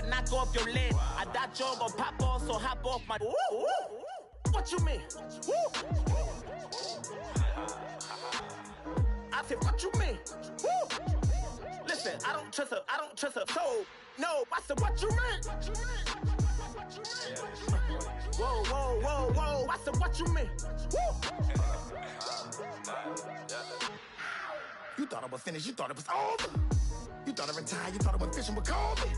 I knock off your lid. I thought you gon' pop off, so hop off my. Ooh. What you mean? Woo. I said, what you mean? Woo. Listen, I don't trust her. So, no, I said, what you mean? Whoa. I said, what you mean? Woo. You thought I was finished, you thought it was over. You thought I retired, you thought I went fishing with Kobe.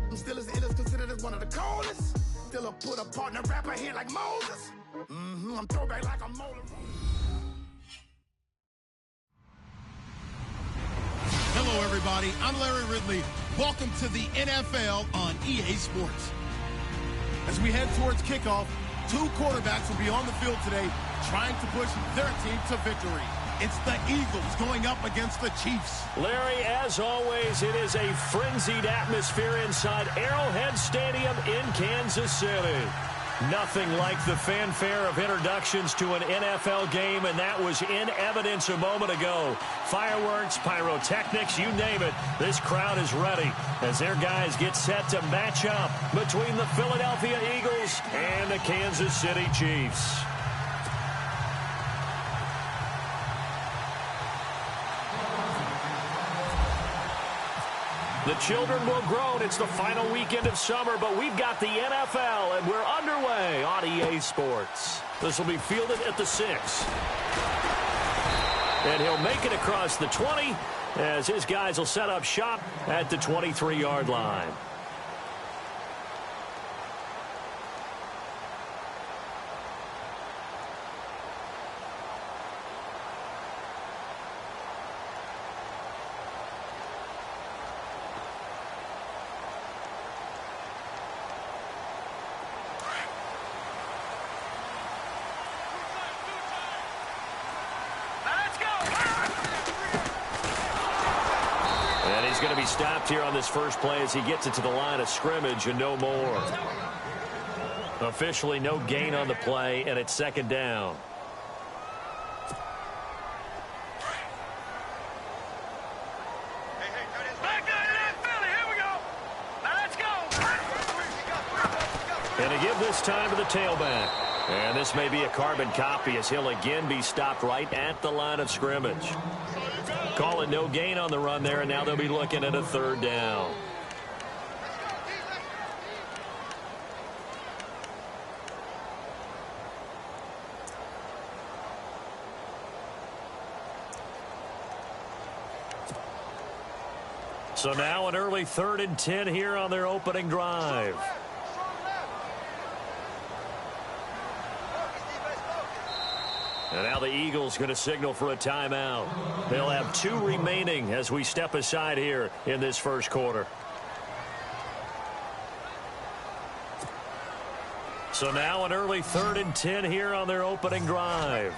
I'm still as ill as considered as one of the coldest. Still a put a partner rapper here like Moses. I'm throwback like a molar. Hello, everybody. I'm Larry Ridley. Welcome to the NFL on EA Sports. As we head towards kickoff, two quarterbacks will be on the field today trying to push their team to victory. It's the Eagles going up against the Chiefs. Larry, as always, it is a frenzied atmosphere inside Arrowhead Stadium in Kansas City. Nothing like the fanfare of introductions to an NFL game, and that was in evidence a moment ago. Fireworks, pyrotechnics, you name it. This crowd is ready as their guys get set to match up between the Philadelphia Eagles and the Kansas City Chiefs. The children will grow. It's the final weekend of summer, but we've got the NFL, and we're underway on EA Sports. This will be fielded at the 6. And he'll make it across the 20 as his guys will set up shop at the 23-yard line. Going to be stopped here on this first play as he gets it to the line of scrimmage and no more. Officially no gain on the play, and it's second down. And to give this time to the tailback. And this may be a carbon copy as he'll again be stopped right at the line of scrimmage. Call it no gain on the run there, and now they'll be looking at a third down. So now an early 3rd and 10 here on their opening drive. And now the Eagles going to signal for a timeout. They'll have 2 remaining as we step aside here in this first quarter. So now an early 3rd and 10 here on their opening drive.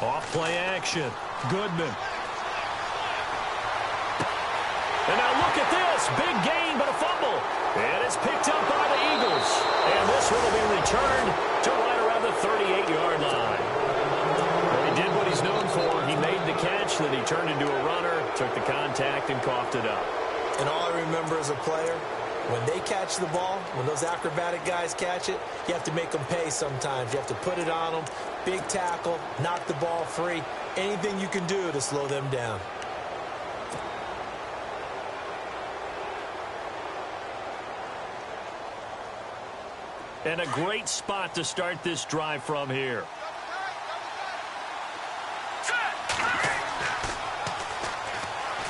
Off play action. Goodman. And now look at this. Big gain, but a fumble. And it's picked up by the Eagles. And this one will be returned to right around the 38-yard line. Well, he did what he's known for. He made the catch, then he turned into a runner, took the contact, and coughed it up. And all I remember as a player, when they catch the ball, when those acrobatic guys catch it, you have to make them pay sometimes. You have to put it on them, big tackle, knock the ball free, anything you can do to slow them down. And a great spot to start this drive from here.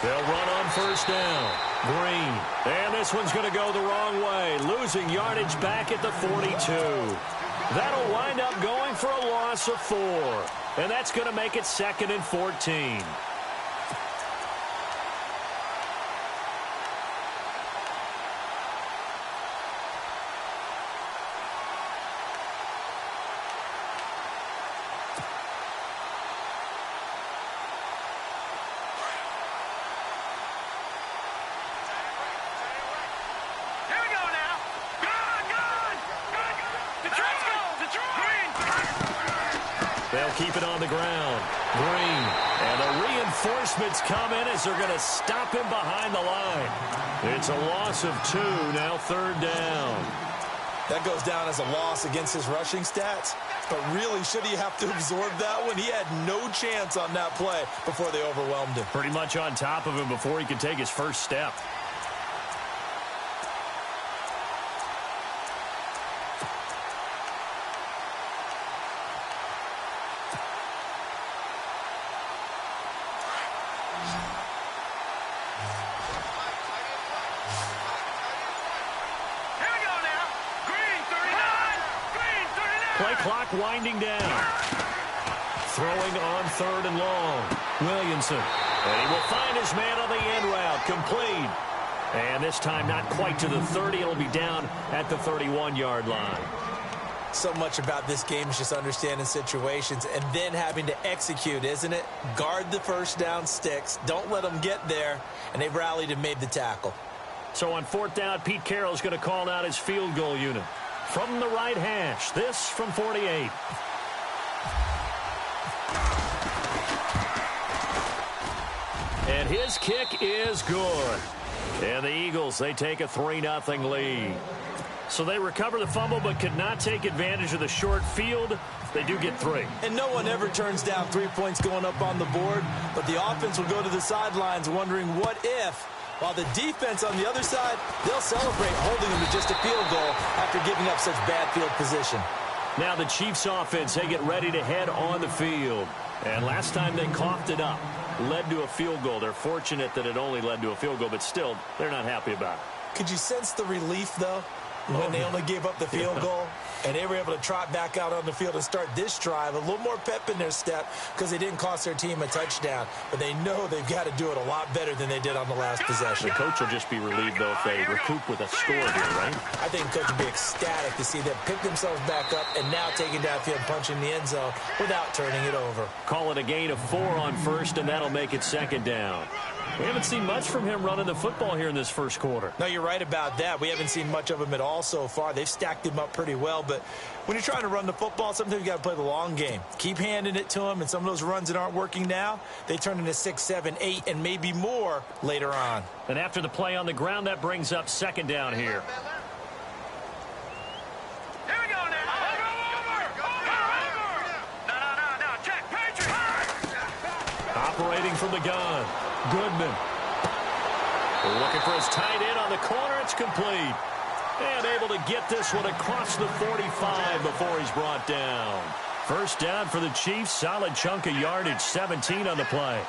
They'll run on first down. Green. And this one's going to go the wrong way. Losing yardage back at the 42. That'll wind up going for a loss of 4. And that's going to make it 2nd and 14. They'll keep it on the ground. Green. And the reinforcements come in as they're going to stop him behind the line. It's a loss of 2, now 3rd down. That goes down as a loss against his rushing stats. But really, should he have to absorb that one? He had no chance on that play before they overwhelmed him. Pretty much on top of him before he could take his first step. Play clock winding down. Throwing on 3rd and long. Williamson. And he will find his man on the end route. Complete. And this time not quite to the 30. It'll be down at the 31-yard line. So much about this game is just understanding situations and then having to execute, isn't it? Guard the first down sticks. Don't let them get there. And they've rallied and made the tackle. So on 4th down, Pete Carroll's going to call out his field goal unit. From the right hash, this from 48. And his kick is good. And the Eagles, they take a 3-0 lead. So they recover the fumble but could not take advantage of the short field. They do get 3. And no one ever turns down 3 points going up on the board, but the offense will go to the sidelines wondering what if, while the defense on the other side, they'll celebrate holding them to just a field goal after giving up such bad field position. Now the Chiefs offense, they get ready to head on the field. And last time they coughed it up, led to a field goal. They're fortunate that it only led to a field goal, but still, they're not happy about it. Could you sense the relief, though, when they only gave up the field goal? And they were able to trot back out on the field and start this drive. A little more pep in their step because they didn't cost their team a touchdown. But they know they've got to do it a lot better than they did on the last possession. The coach will just be relieved, though, if they recoup with a score here, right? I think the coach will be ecstatic to see them pick themselves back up and now taking downfield, punching the end zone without turning it over. Call it a gain of 4 on 1st, and that'll make it 2nd down. We haven't seen much from him running the football here in this first quarter. No, you're right about that. We haven't seen much of him at all so far. They've stacked him up pretty well, but when you're trying to run the football, sometimes you got to play the long game. Keep handing it to him, and some of those runs that aren't working now, they turn into 6, 7, 8, and maybe more later on. And after the play on the ground, that brings up 2nd down here. Here we go now. No. Check, Patriot. Operating from the gun. Goodman. Looking for his tight end on the corner. It's complete. And able to get this one across the 45 before he's brought down. 1st down for the Chiefs. Solid chunk of yardage. 17 on the play.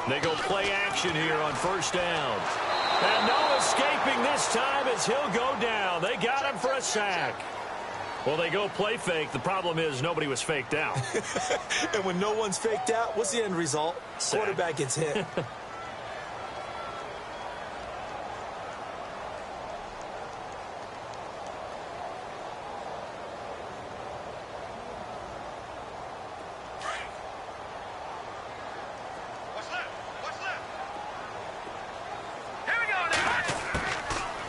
They go play action here on 1st down. And no escaping this time as he'll go down. They got him for a sack. Well, they go play fake. The problem is nobody was faked out. And when no one's faked out, what's the end result? Sack. Quarterback gets hit.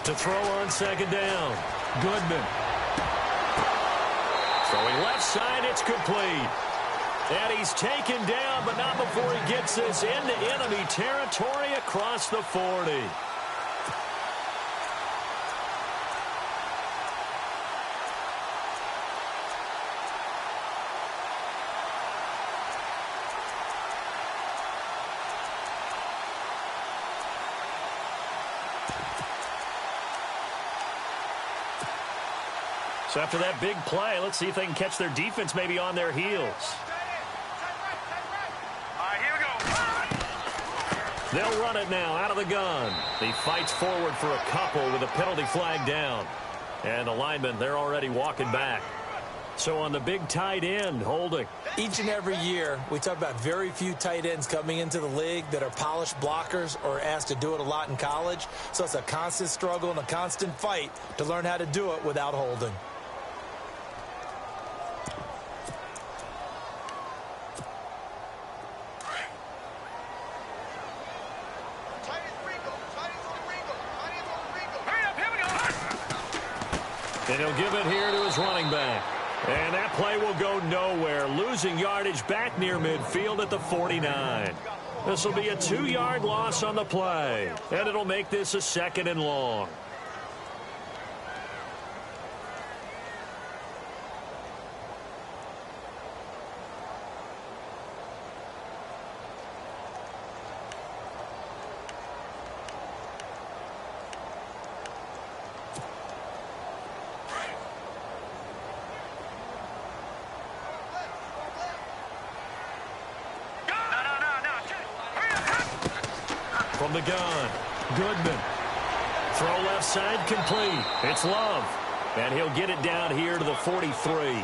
To throw on 2nd down. Goodman. Throwing left side, it's complete. And he's taken down, but not before he gets this into enemy territory across the 40. So after that big play, let's see if they can catch their defense maybe on their heels. All right, here we go. They'll run it now out of the gun. He fights forward for a couple with a penalty flag down. And the linemen, they're already walking back. So on the big tight end, holding. Each and every year, we talk about very few tight ends coming into the league that are polished blockers or asked to do it a lot in college. So it's a constant struggle and a constant fight to learn how to do it without holding. And he'll give it here to his running back. And that play will go nowhere, losing yardage back near midfield at the 49. This will be a 2-yard loss on the play, and it'll make this a 2nd and long. From the gun, Goodman. Throw left side complete. It's Love. And he'll get it down here to the 43.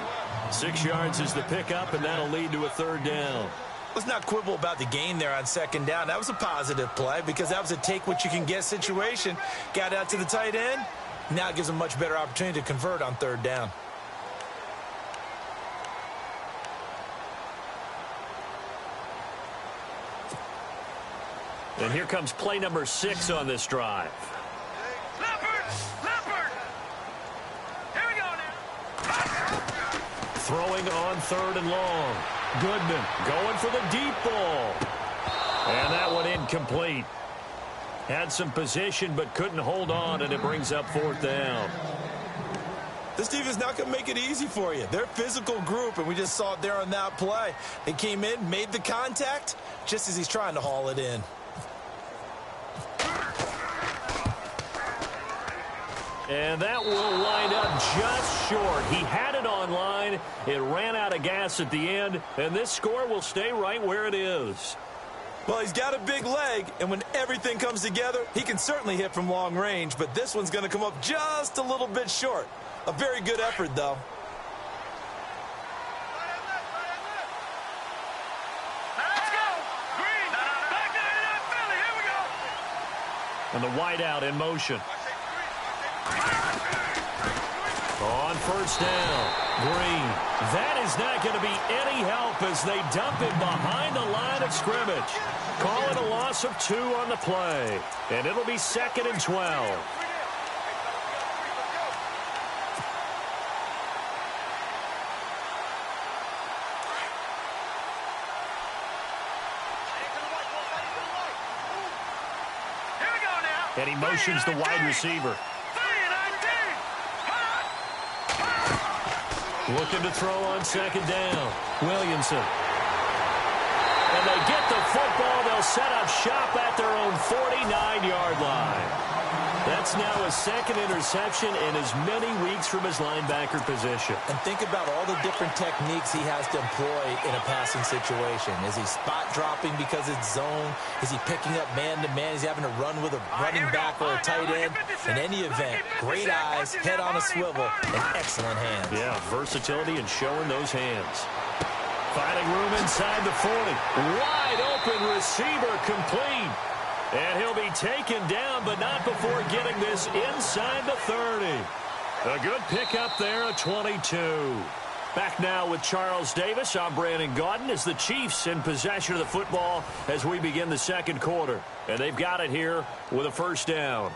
6 yards is the pickup, and that'll lead to a 3rd down. Let's not quibble about the gain there on 2nd down. That was a positive play because that was a take-what-you-can-get situation. Got out to the tight end. Now it gives them a much better opportunity to convert on 3rd down. And here comes play number 6 on this drive. Leopard! Here we go now. Throwing on 3rd and long. Goodman going for the deep ball. And that one incomplete. Had some position but couldn't hold on, and it brings up 4th down. This team is not going to make it easy for you. They're a physical group, and we just saw it there on that play. They came in, made the contact, just as he's trying to haul it in. And that will wind up just short. He had it on line. It ran out of gas at the end, and this score will stay right where it is. Well, he's got a big leg, and when everything comes together, he can certainly hit from long range, but this one's going to come up just a little bit short. A very good effort, though. Let's go. Green. Back to Philly. Here we go. And the wideout in motion. On 1st down, Green. That is not going to be any help as they dump it behind the line of scrimmage. Call it a loss of 2 on the play. And it'll be 2nd and 12. Here we go now. And he motions the wide receiver. Looking to throw on 2nd down. Williamson. And they get the football. They'll set up shop at their own 49-yard line. That's now his 2nd interception in as many weeks from his linebacker position. And think about all the different techniques he has to employ in a passing situation. Is he spot dropping because it's zone? Is he picking up man-to-man? Is he having to run with a running back or a tight end? In any event, great eyes, head on a swivel, and excellent hands. Yeah, versatility and showing those hands. Finding room inside the 40. Wide open receiver complete. And he'll be taken down, but not before getting this inside the 30. A good pickup there at 22. Back now with Charles Davis. I'm Brandon Gaudin as the Chiefs in possession of the football as we begin the 2nd quarter. And they've got it here with a 1st down.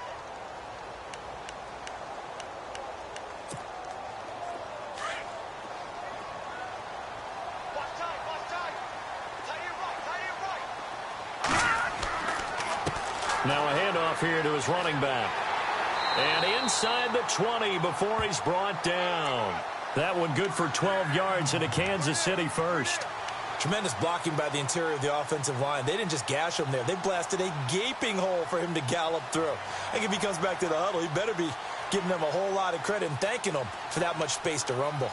Now a handoff here to his running back. And inside the 20 before he's brought down. That one good for 12 yards into Kansas City first. Tremendous blocking by the interior of the offensive line. They didn't just gash him there. They blasted a gaping hole for him to gallop through. I think if he comes back to the huddle, he better be giving them a whole lot of credit and thanking them for that much space to rumble.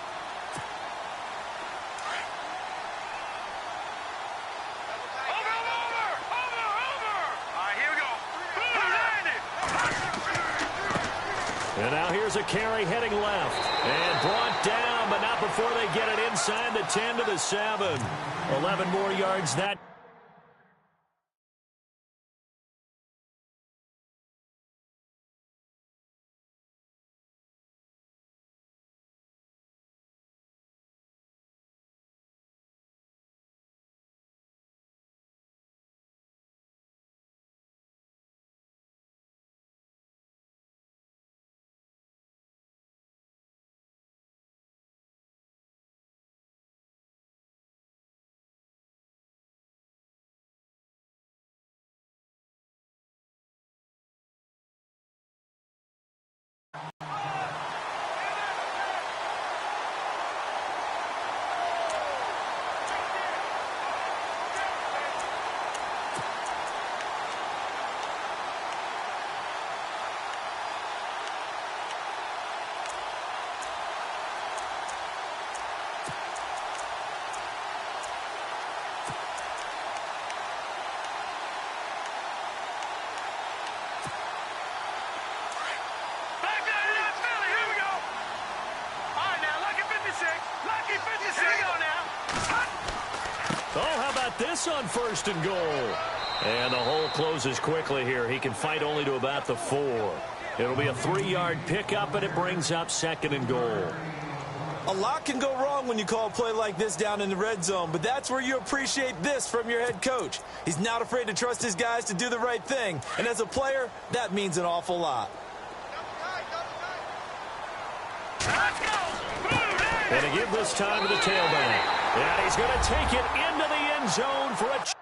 And now here's a carry heading left. And brought down, but not before they get it inside the 10 to the 7. 11 more yards that. Oh, how about this on 1st and goal? And the hole closes quickly here. He can fight only to about the 4. It'll be a 3-yard pickup, and it brings up 2nd and goal. A lot can go wrong when you call a play like this down in the red zone, but that's where you appreciate this from your head coach. He's not afraid to trust his guys to do the right thing, and as a player, that means an awful lot. And to give this time to the tailback. And he's going to take it into the end zone for a...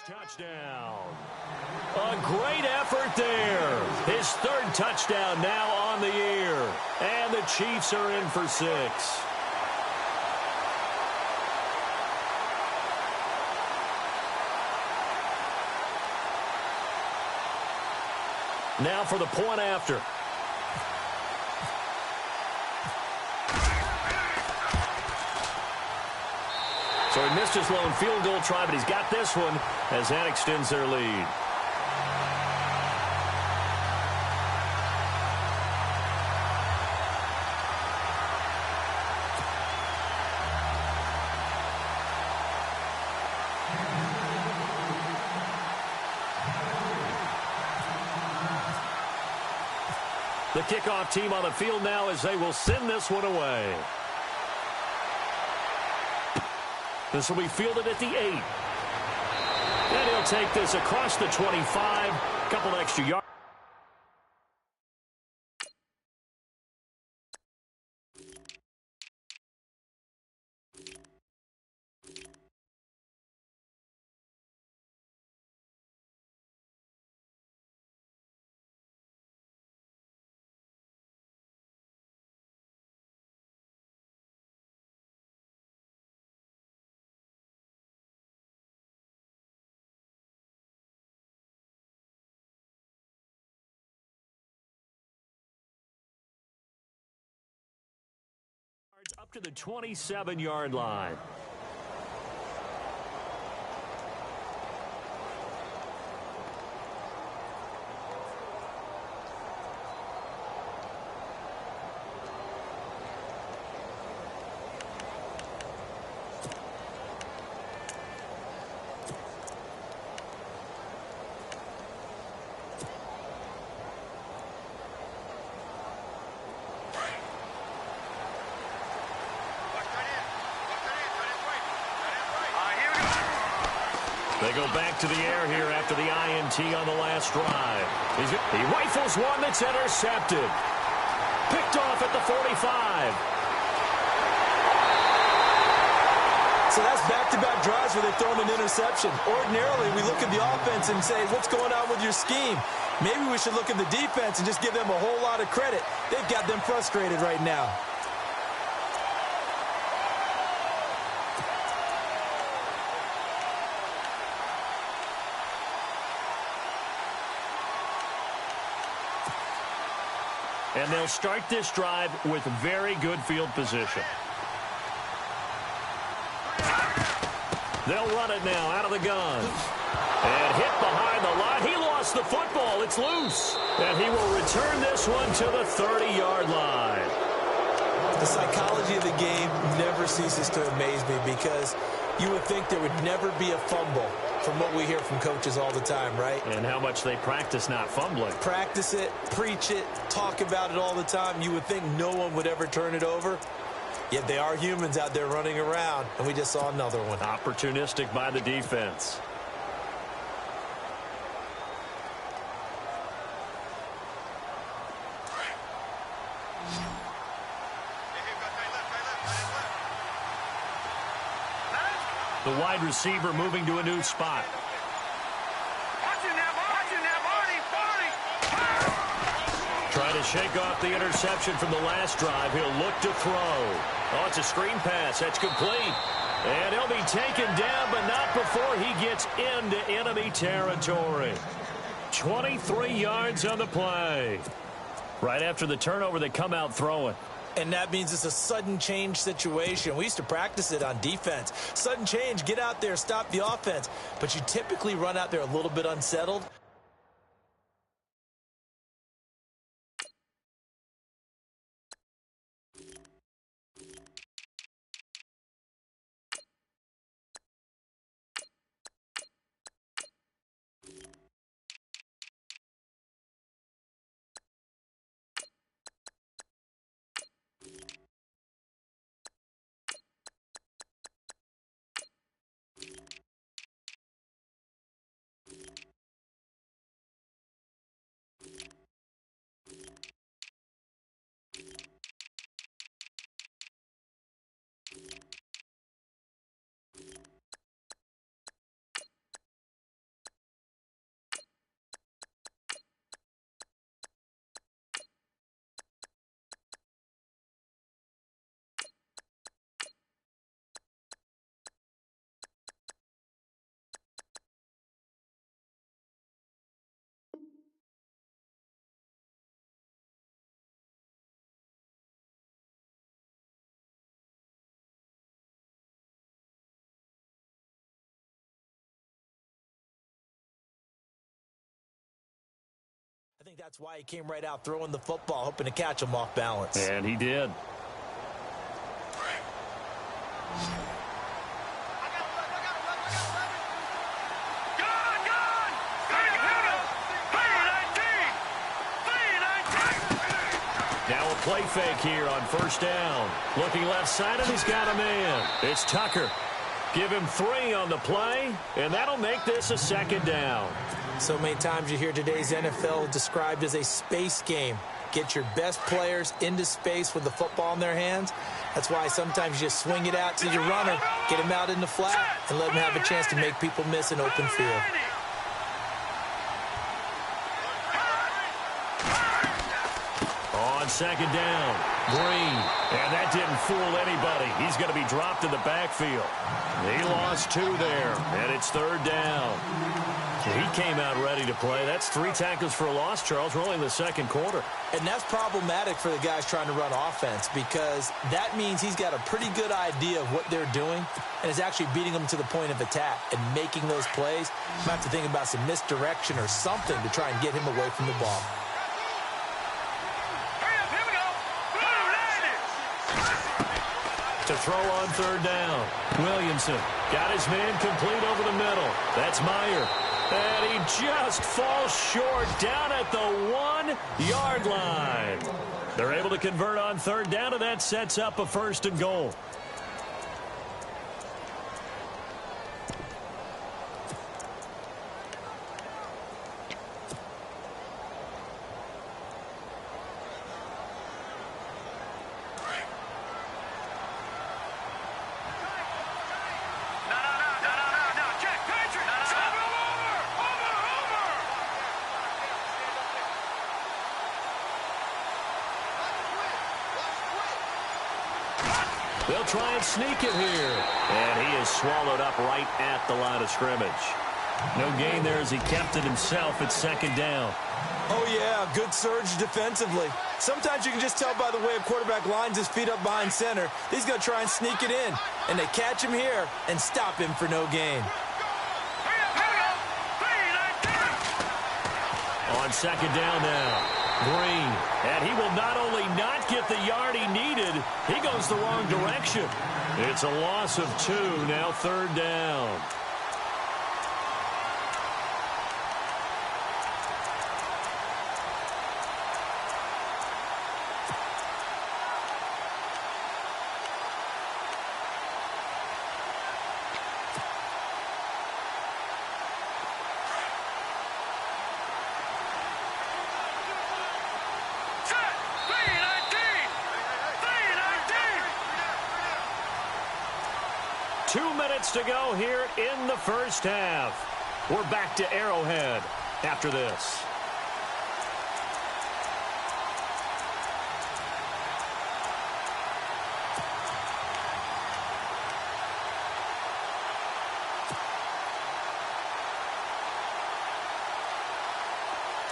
Touchdown. A great effort there. His 3rd touchdown now on the year. And the Chiefs are in for 6. Now for the point after. So he missed his lone field goal try, but he's got this one as that extends their lead. The kickoff team on the field now as they will send this one away. This will be fielded at the 8. And he'll take this across the 25. Couple extra yards. Up to the 27-yard line. They go back to the air here after the INT on the last drive. He rifles one that's intercepted. Picked off at the 45. So that's back-to-back drives where they've thrown an interception. Ordinarily, we look at the offense and say, what's going on with your scheme? Maybe we should look at the defense and just give them a whole lot of credit. They've got them frustrated right now. And they'll start this drive with very good field position. They'll run it now out of the gun. And hit behind the line. He lost the football. It's loose. And he will return this one to the 30-yard line. The psychology of the game never ceases to amaze me because you would think there would never be a fumble from what we hear from coaches all the time, right? And how much they practice not fumbling. Practice it, preach it, talk about it all the time. You would think no one would ever turn it over. Yet they are humans out there running around, and we just saw another one. Opportunistic by the defense. The wide receiver moving to a new spot. Trying to shake off the interception from the last drive. He'll look to throw. Oh, it's a screen pass. That's complete. And he'll be taken down, but not before he gets into enemy territory. 23 yards on the play. Right after the turnover, they come out throwing. And that means it's a sudden change situation. We used to practice it on defense. Sudden change, get out there, stop the offense. But you typically run out there a little bit unsettled. I think that's why he came right out throwing the football, hoping to catch him off balance. And he did. Now a play fake here on first down. Looking left side, and he's got a man. It's Tucker. Give him 3 on the play, and that'll make this a second down. So many times you hear today's NFL described as a space game. Get your best players into space with the football in their hands. That's why sometimes you just swing it out to your runner, get him out in the flat, and let him have a chance to make people miss an open field. On second down, Green. And that didn't fool anybody. He's going to be dropped in the backfield. He lost 2 there, and it's third down. He came out ready to play. That's 3 tackles for a loss, Charles. We're only in the second quarter. And that's problematic for the guys trying to run offense because that means he's got a pretty good idea of what they're doing and is actually beating them to the point of attack and making those plays. You might have to think about some misdirection or something to try and get him away from the ball. To throw on third down. Williamson got his man complete over the middle. That's Meyer. And he just falls short down at the 1-yard line. They're able to convert on third down, and that sets up a 1st and goal. They'll try and sneak it here. And he is swallowed up right at the line of scrimmage. No gain there as he kept it himself at second down. Oh, yeah, good surge defensively. Sometimes you can just tell by the way a quarterback lines his feet up behind center. He's going to try and sneak it in. And they catch him here and stop him for no gain. On second down now, Green. And he will not only not get the yard he needed, he goes the wrong direction. It's a loss of 2, now third down. To go here in the first half. We're back to Arrowhead after this.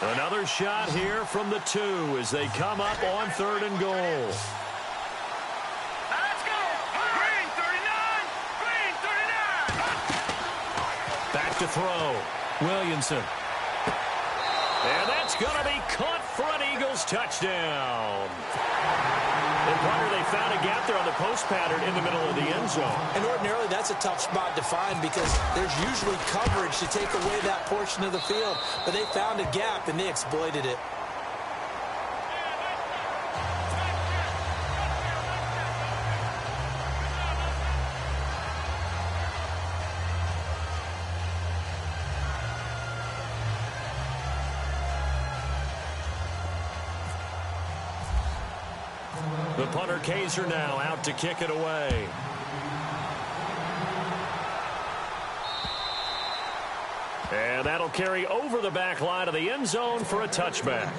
Another shot here from the 2 as they come up on 3rd and goal. To throw. Williamson. And that's going to be caught for an Eagles touchdown. And Carter, they found a gap there on the post pattern in the middle of the end zone. And ordinarily that's a tough spot to find because there's usually coverage to take away that portion of the field. But they found a gap and they exploited it. The punter Kaiser now out to kick it away. And that'll carry over the back line of the end zone for a touchback.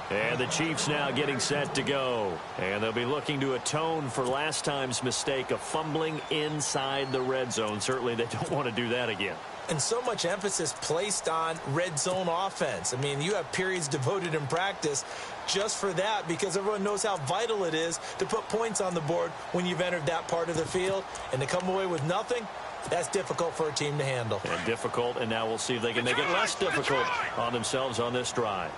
And the Chiefs now getting set to go. And they'll be looking to atone for last time's mistake of fumbling inside the red zone. Certainly they don't want to do that again. And so much emphasis placed on red zone offense. I mean, you have periods devoted in practice just for that because everyone knows how vital it is to put points on the board when you've entered that part of the field. And to come away with nothing, that's difficult for a team to handle. And difficult, and now we'll see if they can make it less difficult on themselves on this drive.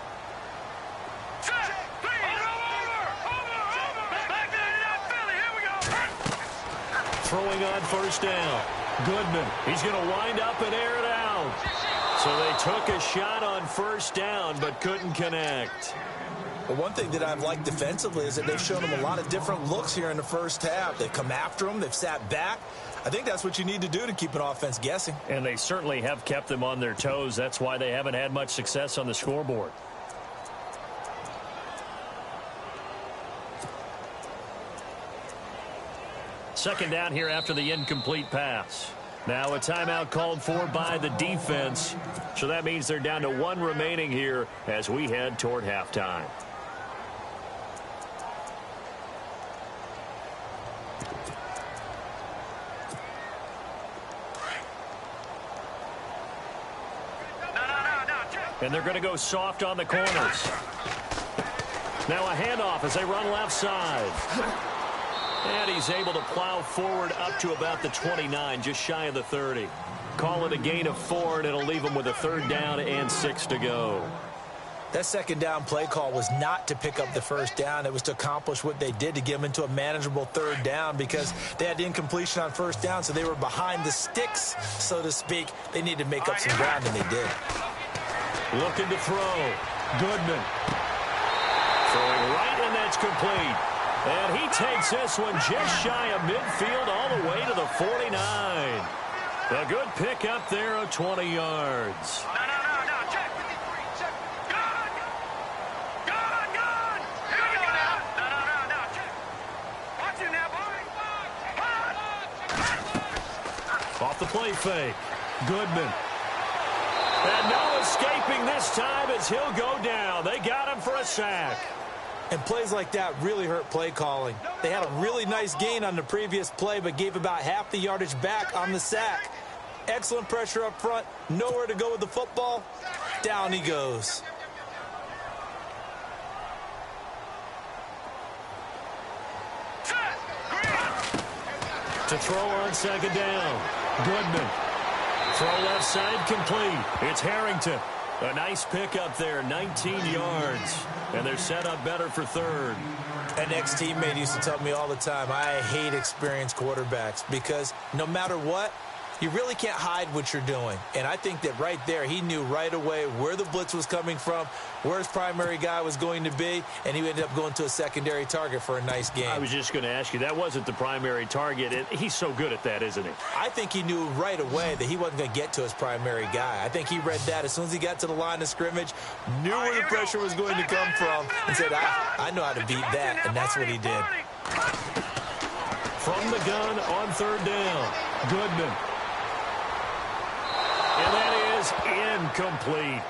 Throwing on first down. Goodman, he's going to wind up and air it out. So they took a shot on first down but couldn't connect. Well, one thing that I've liked defensively is that they've shown them a lot of different looks here in the first half. They've come after them. They've sat back. I think that's what you need to do to keep an offense guessing. And they certainly have kept them on their toes. That's why they haven't had much success on the scoreboard. Second down here after the incomplete pass. Now a timeout called for by the defense. So that means they're down to 1 remaining here as we head toward halftime. And they're going to go soft on the corners. Now a handoff as they run left side. And he's able to plow forward up to about the 29, just shy of the 30. Call it a gain of 4, and it'll leave him with a 3rd down and 6 to go. That second down play call was not to pick up the first down. It was to accomplish what they did to get them into a manageable 3rd down because they had the incompletion on first down, so they were behind the sticks, so to speak. They needed to make up some ground, and they did. Looking to throw. Goodman. Throwing right, and that's complete. And he takes this one just shy of midfield all the way to the 49. A good pick up there of 20 yards. No, check. Good. Here we go now. No, check. Watch you now, boy. Off the play fake. Goodman. And no escaping this time as he'll go down. They got him for a sack. And plays like that really hurt play calling. They had a really nice gain on the previous play, but gave about half the yardage back on the sack. Excellent pressure up front. Nowhere to go with the football. Down he goes. To throw on second down. Goodman. Throw left side complete. It's Harrington. A nice pickup there, 19 yards. And they're set up better for third. An ex-teammate used to tell me all the time, I hate experienced quarterbacks because no matter what, you really can't hide what you're doing. And I think that right there, he knew right away where the blitz was coming from, where his primary guy was going to be, and he ended up going to a secondary target for a nice game. I was just going to ask you, that wasn't the primary target. He's so good at that, isn't he? I think he knew right away that he wasn't going to get to his primary guy. I think he read that as soon as he got to the line of scrimmage, knew where the pressure was going to come from, and said, I know how to beat that, and that's what he did. From the gun on third down, Goodman. And that is incomplete.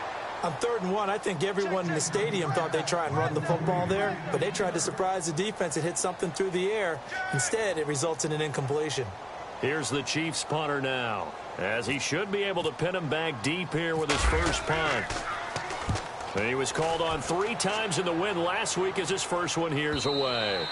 On 3rd and 1, I think everyone in the stadium thought they'd try and run the football there, but they tried to surprise the defense and hit something through the air. Instead, it results in an incompletion. Here's the Chiefs punter now, as he should be able to pin him back deep here with his first punt. He was called on 3 times in the win last week as his first one here's away.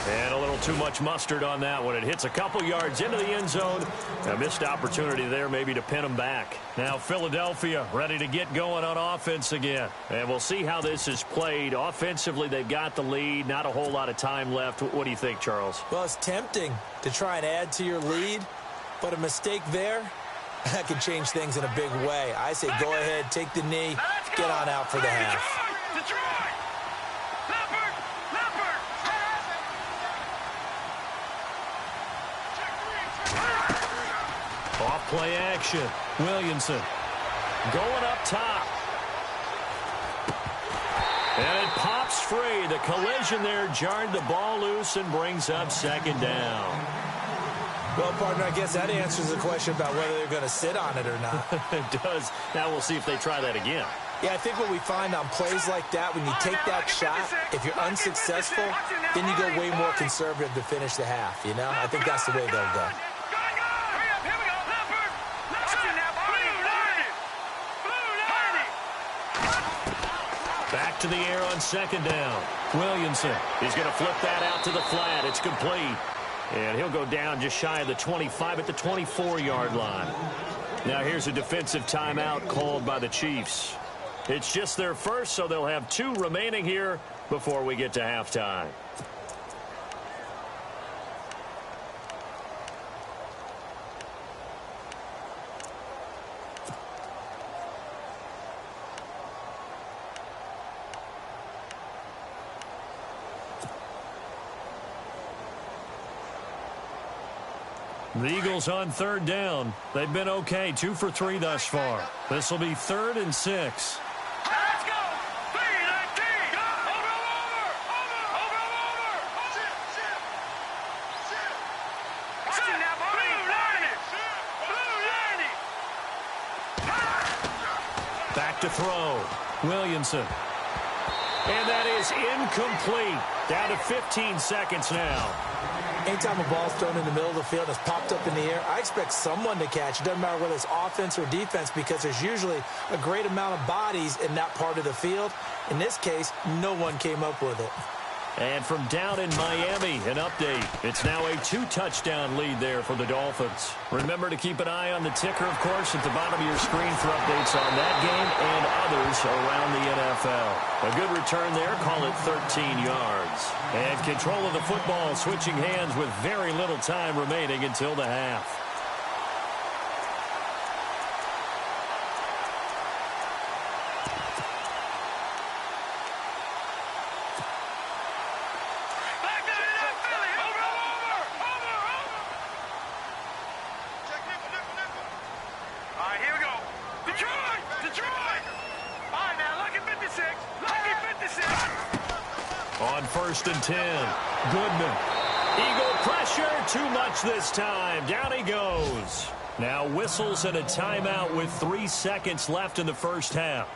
And a little too much mustard on that one. It hits a couple yards into the end zone. A missed opportunity there maybe to pin him back. Now Philadelphia ready to get going on offense again. And we'll see how this is played. Offensively, they've got the lead. Not a whole lot of time left. What do you think, Charles? Well, it's tempting to try and add to your lead, but a mistake there, that can change things in a big way. I say go ahead, take the knee, get on out for the half. Play action. Williamson going up top. And it pops free. The collision there jarred the ball loose and brings up second down. Well, partner, I guess that answers the question about whether they're going to sit on it or not. It does. Now we'll see if they try that again. Yeah, I think what we find on plays like that, when you take that shot, if you're unsuccessful, then you go way more conservative to finish the half, you know? I think that's the way they'll go. Back to the air on second down. Williamson is going to flip that out to the flat. It's complete. And he'll go down just shy of the 25 at the 24-yard line. Now here's a defensive timeout called by the Chiefs. It's just their first, so they'll have 2 remaining here before we get to halftime. The Eagles on third down. They've been okay, 2 for 3 thus far. This will be 3rd and 6. Let's go! 3-19! Over! Watching that Blue 90! Back to throw. Williamson. And that is incomplete. Down to 15 seconds now. Anytime a ball's thrown in the middle of the field and it's popped up in the air, I expect someone to catch. It doesn't matter whether it's offense or defense because there's usually a great amount of bodies in that part of the field. In this case, no one came up with it. And from down in Miami, an update. It's now a 2-touchdown lead there for the Dolphins. Remember to keep an eye on the ticker, of course, at the bottom of your screen for updates on that game and others around the NFL. A good return there, call it 13 yards. And control of the football switching hands with very little time remaining until the half. On 1st and 10, Goodman. Eagle pressure, too much this time. Down he goes. Now whistles and a timeout with 3 seconds left in the first half.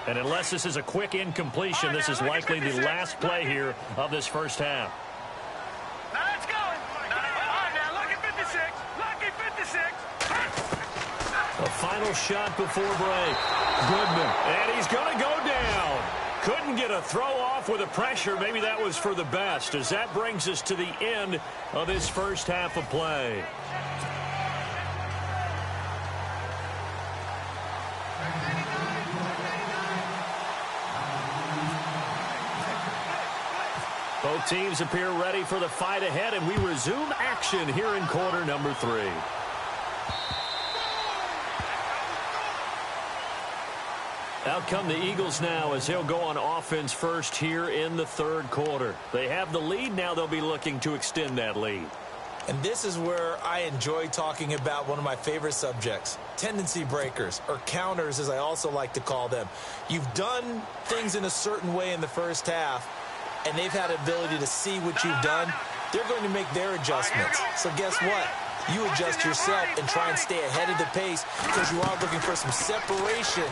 And unless this is a quick incompletion, this is likely the last play here of this first half. final shot before break. Goodman. And he's going to go down. Couldn't get a throw off with the pressure. Maybe that was for the best, as that brings us to the end of this first half of play. Both teams appear ready for the fight ahead, and we resume action here in quarter number 3. Out come the Eagles now as they'll go on offense first here in the third quarter. They have the lead. Now they'll be looking to extend that lead. And this is where I enjoy talking about one of my favorite subjects, tendency breakers, or counters as I also like to call them. You've done things in a certain way in the first half, and they've had ability to see what you've done. They're going to make their adjustments. So guess what? You adjust yourself and try and stay ahead of the pace because you are looking for some separation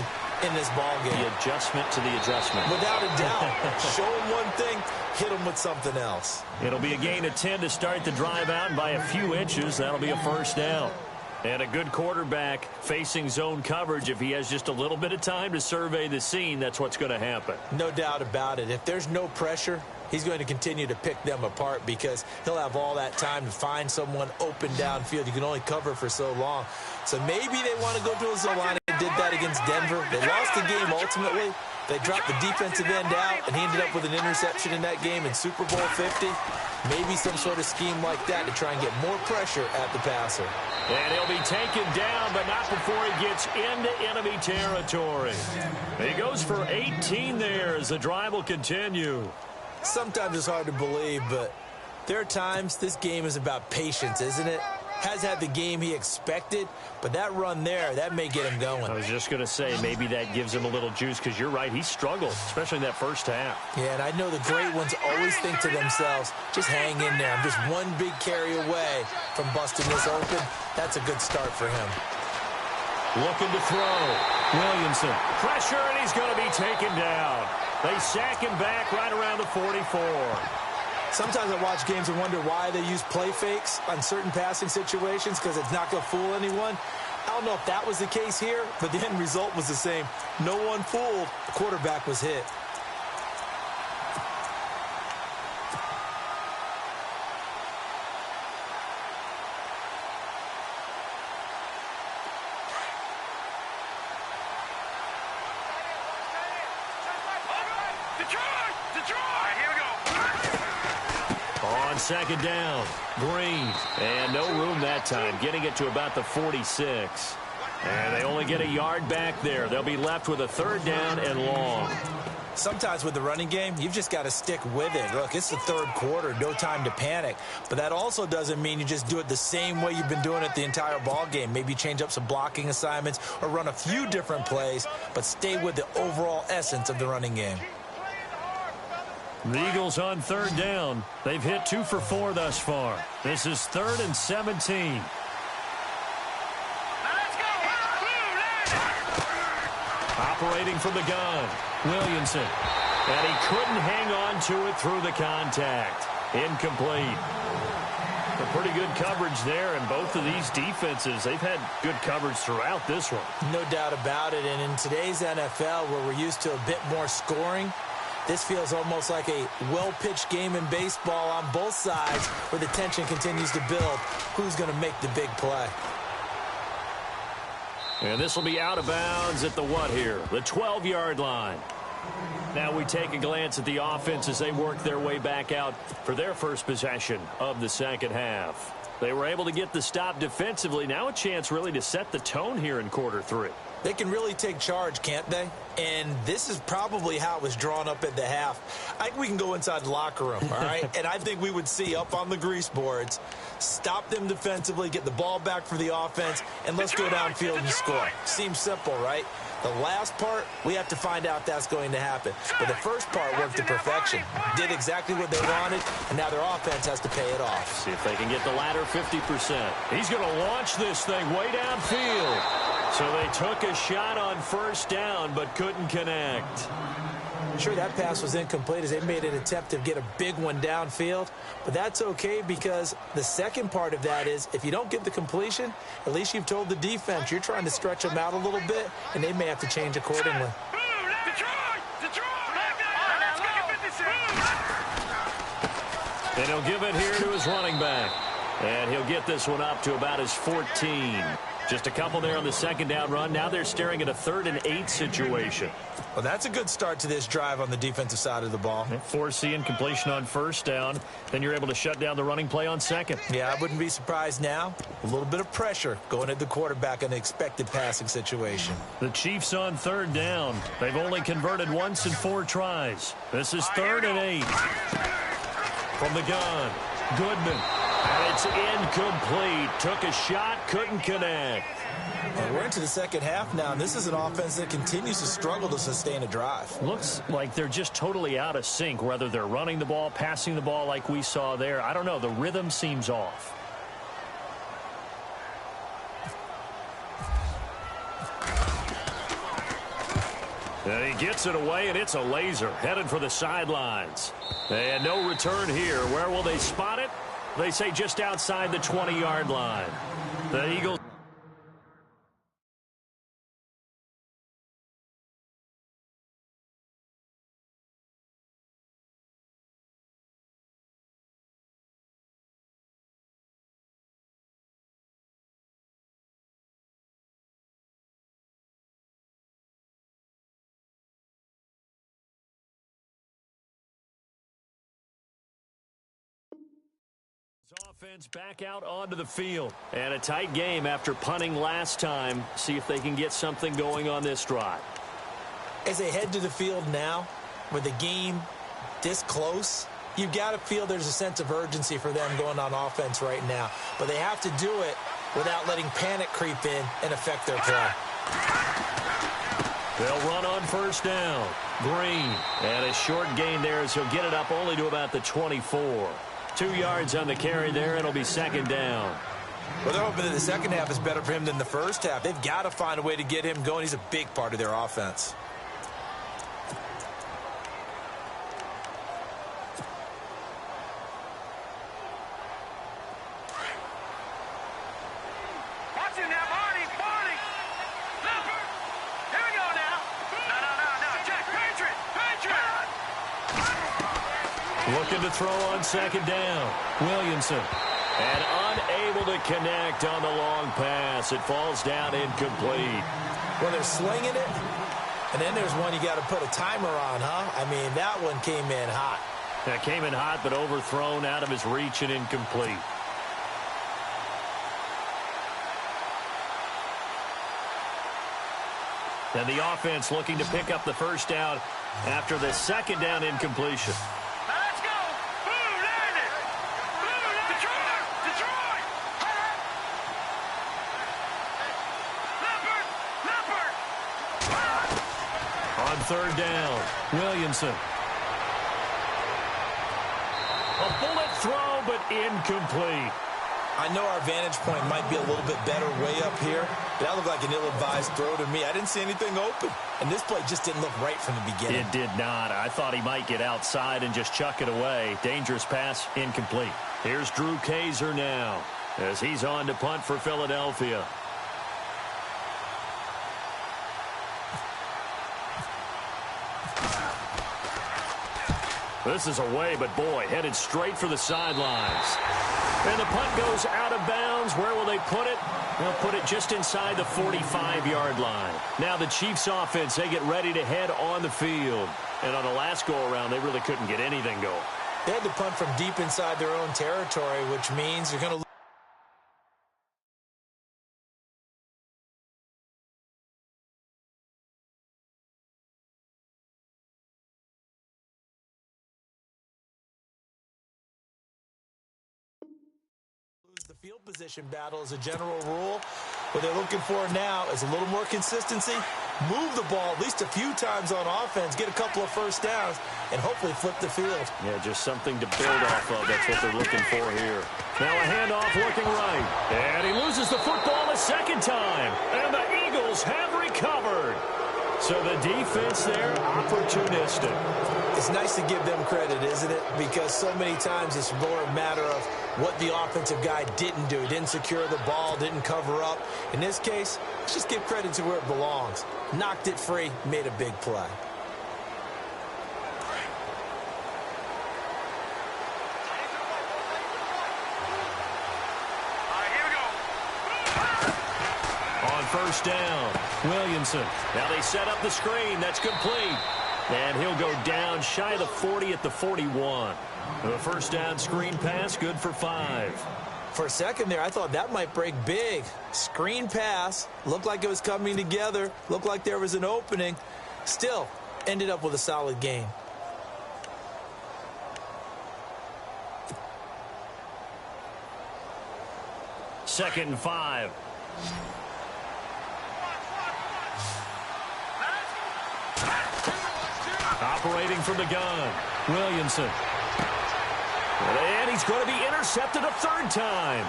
in this ball game. The adjustment to the adjustment. Without a doubt. Show them one thing, hit them with something else. It'll be a gain of 10 to start the drive out, and by a few inches, that'll be a first down. And a good quarterback facing zone coverage, if he has just a little bit of time to survey the scene, that's what's going to happen. No doubt about it. If there's no pressure, he's going to continue to pick them apart because he'll have all that time to find someone open downfield. You can only cover for so long. So maybe they want to go to a zone line. They did that against Denver. They lost the game ultimately. They dropped the defensive end out, and he ended up with an interception in that game in Super Bowl 50. Maybe some sort of scheme like that to try and get more pressure at the passer. And he'll be taken down, but not before he gets into enemy territory. He goes for 18 there as the drive will continue. Sometimes it's hard to believe, but there are times this game is about patience, isn't it? Has had the game he expected, but that run there, that may get him going. I was just going to say, maybe that gives him a little juice, because you're right, he struggled, especially in that first half. Yeah, and I know the great ones always think to themselves, just hang in there. I'm just one big carry away from busting this open. That's a good start for him. Looking to throw. Williamson. Pressure, and he's going to be taken down. They sack him back right around the 44. Sometimes I watch games and wonder why they use play fakes on certain passing situations because it's not going to fool anyone. I don't know if that was the case here, but the end result was the same. No one fooled. The quarterback was hit. Second down. Green. And no room that time. Getting it to about the 46. And they only get a yard back there. They'll be left with a third down and long. Sometimes with the running game, you've just got to stick with it. Look, it's the third quarter. No time to panic. But that also doesn't mean you just do it the same way you've been doing it the entire ball game. Maybe change up some blocking assignments or run a few different plays, but stay with the overall essence of the running game. The Eagles on third down. They've hit 2 for 4 thus far. This is 3rd and 17. Operating from the gun, Williamson. And he couldn't hang on to it through the contact. Incomplete. A pretty good coverage there, and both of these defenses, they've had good coverage throughout this one. No doubt about it, and in today's NFL, where we're used to a bit more scoring, this feels almost like a well-pitched game in baseball on both sides where the tension continues to build. Who's going to make the big play? And this will be out of bounds at the what here? The 12-yard line. Now we take a glance at the offense as they work their way back out for their first possession of the second half. They were able to get the stop defensively. Now a chance really to set the tone here in quarter 3. They can really take charge, can't they? And this is probably how it was drawn up at the half. I think we can go inside the locker room, all right? And I think we would see up on the grease boards, stop them defensively, get the ball back for the offense, and let's go downfield and score. Seems simple, right? The last part, we have to find out that's going to happen. But the first part worked to perfection. Did exactly what they wanted, and now their offense has to pay it off. See if they can get the latter 50%. He's going to launch this thing way downfield. So they took a shot on first down, but couldn't connect. Sure, that pass was incomplete as they made an attempt to get a big one downfield, but that's okay because the second part of that is if you don't get the completion, at least you've told the defense you're trying to stretch them out a little bit, and they may have to change accordingly. And he'll give it here to his running back. And he'll get this one up to about his 14. Just a couple there on the second down run. Now they're staring at a 3rd and 8 situation. Well, that's a good start to this drive on the defensive side of the ball. Forcing completion on first down. Then you're able to shut down the running play on second. Yeah, I wouldn't be surprised now. A little bit of pressure going at the quarterback in an expected passing situation. The Chiefs on 3rd down. They've only converted once in 4 tries. This is 3rd and 8. From the gun, Goodman. And it's incomplete. Took a shot, couldn't connect. And we're into the second half now, and this is an offense that continues to struggle to sustain a drive. Looks like they're just totally out of sync, whether they're running the ball, passing the ball like we saw there. I don't know. The rhythm seems off. And he gets it away, and it's a laser. Headed for the sidelines. And no return here. Where will they spot it? They say just outside the 20-yard line. The Eagles. Offense back out onto the field. And a tight game after punting last time. See if they can get something going on this drive. As they head to the field now, with the game this close, you've got to feel there's a sense of urgency for them going on offense right now. But they have to do it without letting panic creep in and affect their play. They'll run on first down. Green. And a short gain there as he'll get it up only to about the 24. 2 yards on the carry there. It'll be second down. Well, they're hoping that the second half is better for him than the first half. They've got to find a way to get him going. He's a big part of their offense. Watch him now, Barney. Here we go now. No. Jack, Patriot. Looking to throw on second down. Williamson. And unable to connect on the long pass. It falls down incomplete. Well, they're slinging it. And then there's one you got to put a timer on, huh? I mean, that one came in hot. That came in hot, but overthrown out of his reach and incomplete. And the offense looking to pick up the first down after the second down incompletion. Let's go. Boom, landed. Detroit. Leopard. On third down, Williamson. A bullet throw, but incomplete. I know our vantage point might be a little bit better way up here, but that looked like an ill-advised throw to me. I didn't see anything open, and this play just didn't look right from the beginning. It did not. I thought he might get outside and just chuck it away. Dangerous pass, incomplete. Here's Drew Kaiser now as he's on to punt for Philadelphia. This is away, but boy, headed straight for the sidelines. And the punt goes out of bounds. Where will they put it? They'll put it just inside the 45-yard line. Now the Chiefs offense, they get ready to head on the field. And on the last go-around, they really couldn't get anything going. They had to punt from deep inside their own territory, which means you're going to the field position battle as a general rule. What they're looking for now is a little more consistency, move the ball at least a few times on offense, get a couple of first downs, and hopefully flip the field. Yeah, just something to build off of. That's what they're looking for here. Now a handoff looking right. And he loses the football a second time. And the Eagles have recovered. So the defense there, opportunistic. It's nice to give them credit, isn't it? Because so many times it's more a matter of what the offensive guy didn't do. He didn't secure the ball, didn't cover up. In this case, let's just give credit to where it belongs. Knocked it free, made a big play. First down, Williamson. Now they set up the screen. That's complete. And he'll go down shy of the 40 at the 41. The first down screen pass, good for 5. For a second there, I thought that might break big. Screen pass. Looked like it was coming together. Looked like there was an opening. Still, ended up with a solid game. Second and 5. Operating from the gun, Williamson. And he's going to be intercepted a third time.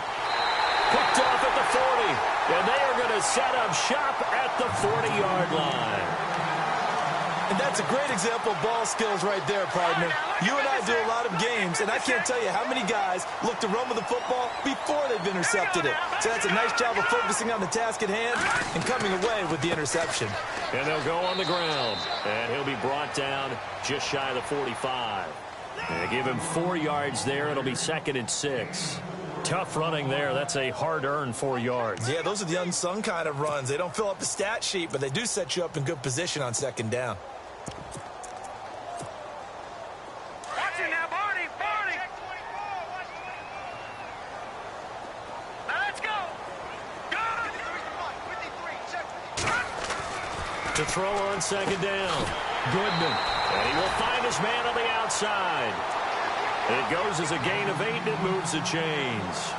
Picked off at the 40. And they are going to set up shop at the 40-yard line. And that's a great example of ball skills right there, partner. You and I do a lot of games, and I can't tell you how many guys look to run with the football before they've intercepted it. So that's a nice job of focusing on the task at hand and coming away with the interception. And they'll go on the ground. And he'll be brought down just shy of the 45. And they give him 4 yards there. It'll be 2nd and 6. Tough running there. That's a hard-earned 4 yards. Yeah, those are the unsung kind of runs. They don't fill up the stat sheet, but they do set you up in good position on 2nd down. To throw on 2nd down. Goodman. And he will find his man on the outside. It goes as a gain of 8, and it moves the chains.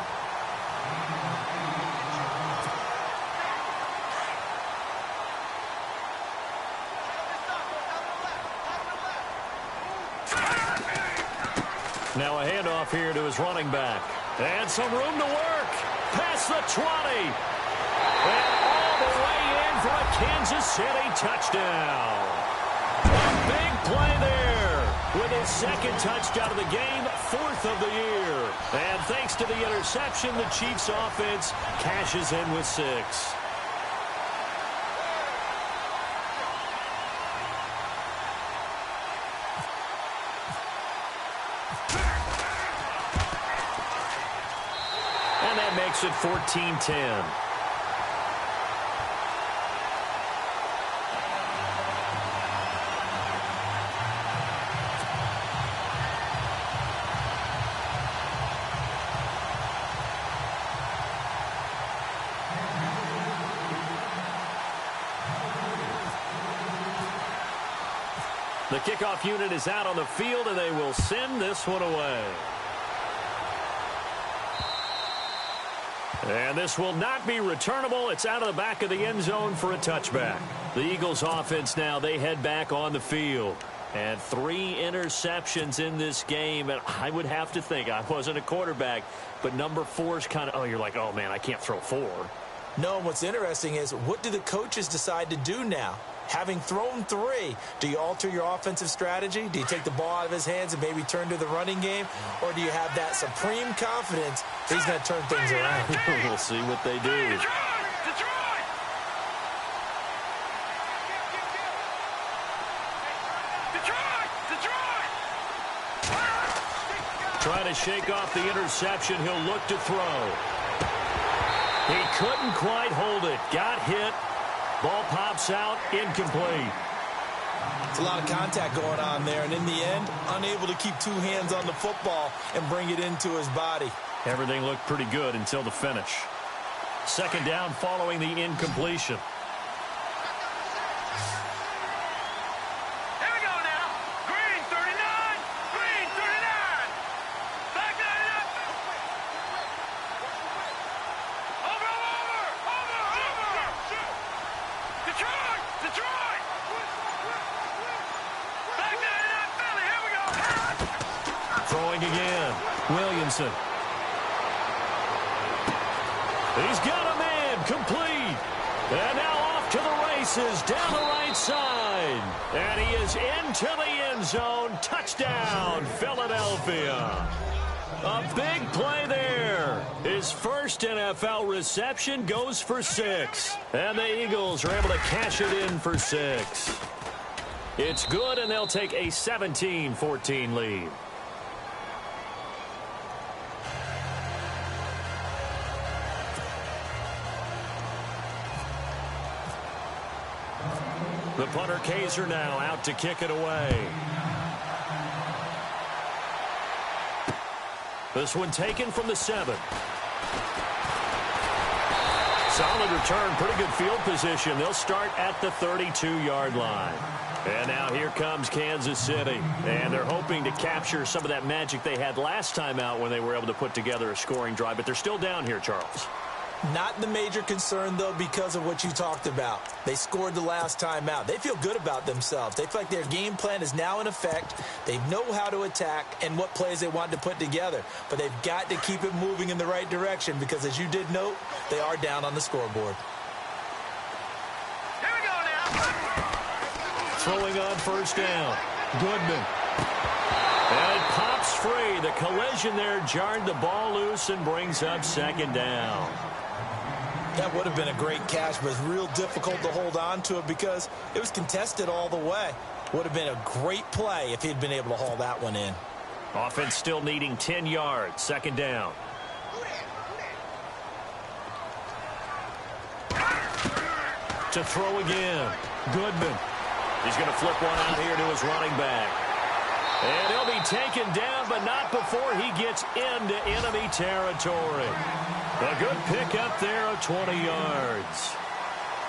Now a handoff here to his running back. And some room to work. Past the 20. And all the way in for a Kansas City touchdown. A big play there with his 2nd touchdown of the game, 4th of the year. And thanks to the interception, the Chiefs offense cashes in with 6. And that makes it 14-10. The kickoff unit is out on the field, and they will send this one away. And this will not be returnable. It's out of the back of the end zone for a touchback. The Eagles offense now, they head back on the field. And 3 interceptions in this game. And I would have to think, I wasn't a quarterback, but number 4 is kind of, oh, you're like, oh, man, I can't throw 4. No, and what's interesting is, what do the coaches decide to do now? Having thrown 3, do you alter your offensive strategy? Do you take the ball out of his hands and maybe turn to the running game? Or do you have that supreme confidence that he's going to turn things around? We'll see what they do. Trying to shake off the interception. He'll look to throw. He couldn't quite hold it. Got hit. Ball pops out, incomplete. It's a lot of contact going on there, and in the end, unable to keep 2 hands on the football and bring it into his body. Everything looked pretty good until the finish. 2nd down following the incompletion. Here we go now. Green 39. Green 39. Back that up. Over. Detroit. Back that up, Philly. Here we go. Throwing again. Williamson. He's got a man complete. And now off to the races. passes down the right side. And he is into the end zone. Touchdown, Philadelphia. A big play there. His first NFL reception goes for 6. And the Eagles are able to cash it in for 6. It's good, and they'll take a 17-14 lead. The punter Kaiser now out to kick it away. This one taken from the 7. Solid return, pretty good field position. They'll start at the 32-yard line. And now here comes Kansas City. And they're hoping to capture some of that magic they had last time out when they were able to put together a scoring drive. But they're still down here, Charles. Not the major concern, though, because of what you talked about. They scored the last time out. They feel good about themselves. They feel like their game plan is now in effect. They know how to attack and what plays they want to put together. But they've got to keep it moving in the right direction because, as you did note, they are down on the scoreboard. Here we go now. Throwing on first down. Goodman. And it pops free. The collision there jarred the ball loose and brings up second down. That would have been a great catch, but it's real difficult to hold on to it because it was contested all the way. Would have been a great play if he'd been able to haul that one in. Offense still needing 10 yards. Second down. To throw again. Goodman. He's going to flip one out here to his running back. And he'll be taken down, but not before he gets into enemy territory. A good pickup there of 20 yards.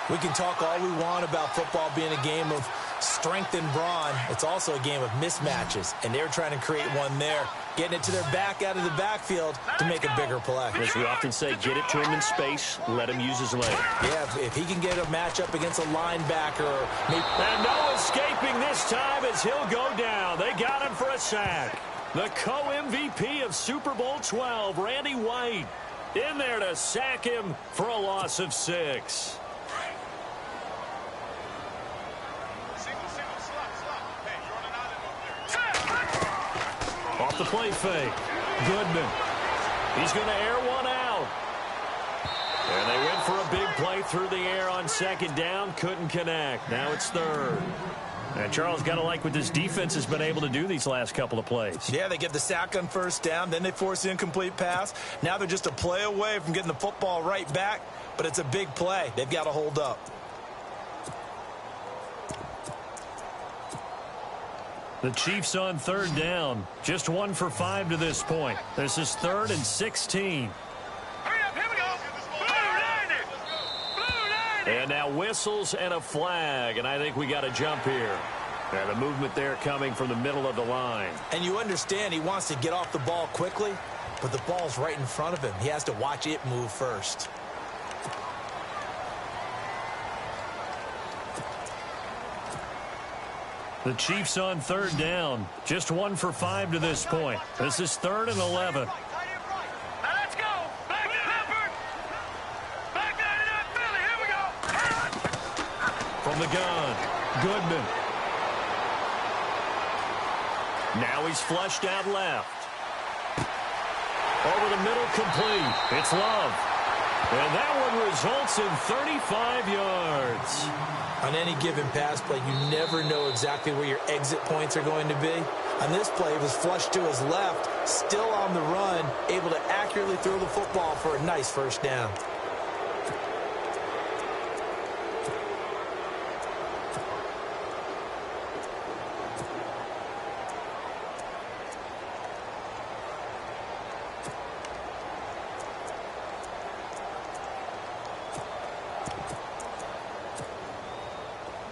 We can talk all we want about football being a game of strength and brawn. It's also a game of mismatches, and they're trying to create one there, getting it to their back out of the backfield to make a bigger play. As we often say, get it to him in space, let him use his leg. Yeah, if he can get a matchup against a linebacker. And no escaping this time as he'll go down. They got him for a sack. The co-MVP of Super Bowl 12, Randy White, in there to sack him for a loss of 6. Off the play fake. Goodman. He's going to air one out. And they went for a big play through the air on second down. Couldn't connect. Now it's third. And Charles, got to like what this defense has been able to do these last couple of plays. Yeah, they get the sack on first down. Then they force the incomplete pass. Now they're just a play away from getting the football right back. But it's a big play. They've got to hold up. The Chiefs on third down. Just 1 for 5 to this point. This is 3rd and 16. Hurry up, here we go. Blue 90. And now whistles and a flag. And I think we got a jump here. And the movement there coming from the middle of the line. And you understand he wants to get off the ball quickly, but the ball's right in front of him. He has to watch it move first. The Chiefs on third down. Just 1 for 5 to this point. This is 3rd and 11. Now let's go. Back to Pepper. Back 99 Philly. Here we go. From the gun, Goodman. Now he's flushed out left. Over the middle, complete. It's Love. And that one results in 35 yards. On any given pass play, you never know exactly where your exit points are going to be. On this play, it was flushed to his left, still on the run, able to accurately throw the football for a nice first down.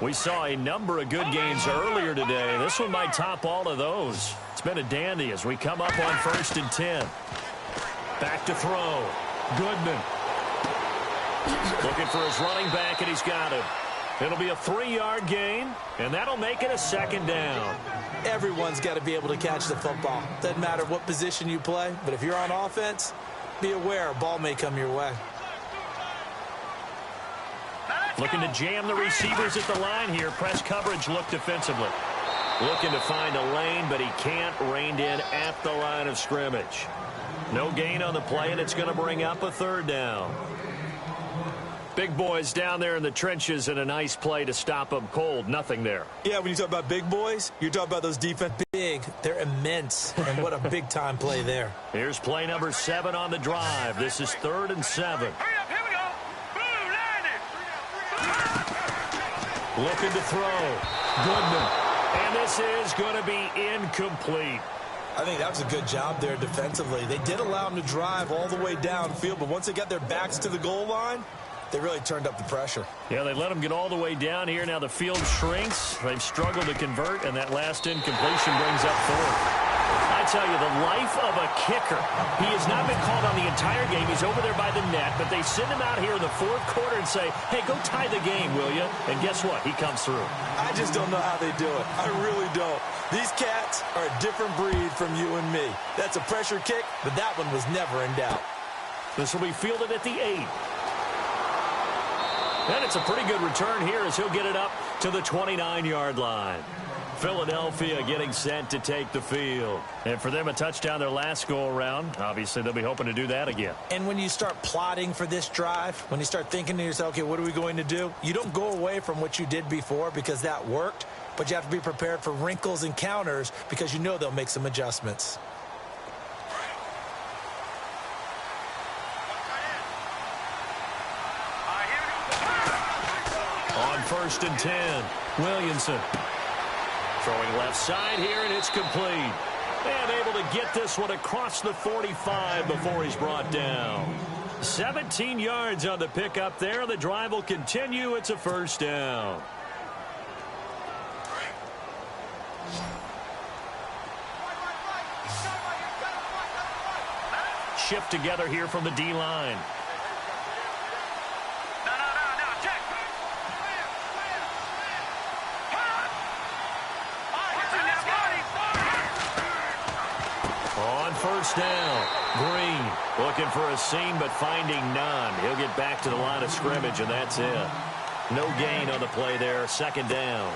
We saw a number of good games earlier today. This one might top all of those. It's been a dandy as we come up on 1st and 10. Back to throw. Goodman. Looking for his running back, and he's got him. It'll be a 3-yard gain, and that'll make it a second down. Everyone's got to be able to catch the football. Doesn't matter what position you play, but if you're on offense, be aware a ball may come your way. Looking to jam the receivers at the line here. Press coverage look defensively. Looking to find a lane, but he can't. Reined in at the line of scrimmage. No gain on the play, and it's going to bring up a third down. Big boys down there in the trenches, and a nice play to stop them cold. Nothing there. Yeah, when you talk about big boys, you're talking about those defense big. They're immense, and what a big-time play there. Here's play number 7 on the drive. This is 3rd and 7. Hurry up, here we go. Boom, landed. Looking to throw. Goodman. And this is going to be incomplete. I think that was a good job there defensively. They did allow them to drive all the way downfield, but once they got their backs to the goal line, they really turned up the pressure. Yeah, they let them get all the way down here. Now the field shrinks. They've struggled to convert, and that last incompletion brings up 4th. I tell you, the life of a kicker. He has not been called on the entire game. He's over there by the net, but they send him out here in the 4th quarter and say, hey, go tie the game, will you? And guess what? He comes through. I just don't know how they do it. I really don't. These cats are a different breed from you and me. That's a pressure kick, but that one was never in doubt. This will be fielded at the 8. And it's a pretty good return here as he'll get it up to the 29-yard line. Philadelphia getting set to take the field. And for them, a touchdown their last go-around. Obviously, they'll be hoping to do that again. And when you start plotting for this drive, when you start thinking to yourself, okay, what are we going to do? You don't go away from what you did before because that worked, but you have to be prepared for wrinkles and counters because you know they'll make some adjustments. On 1st and 10, Williamson. Throwing left side here, and it's complete. And able to get this one across the 45 before he's brought down. 17 yards on the pickup there. The drive will continue. It's a 1st down. Shift together here from the D-line. On 1st down, Green looking for a seam but finding none. He'll get back to the line of scrimmage, and that's it. No gain on the play there. 2nd down.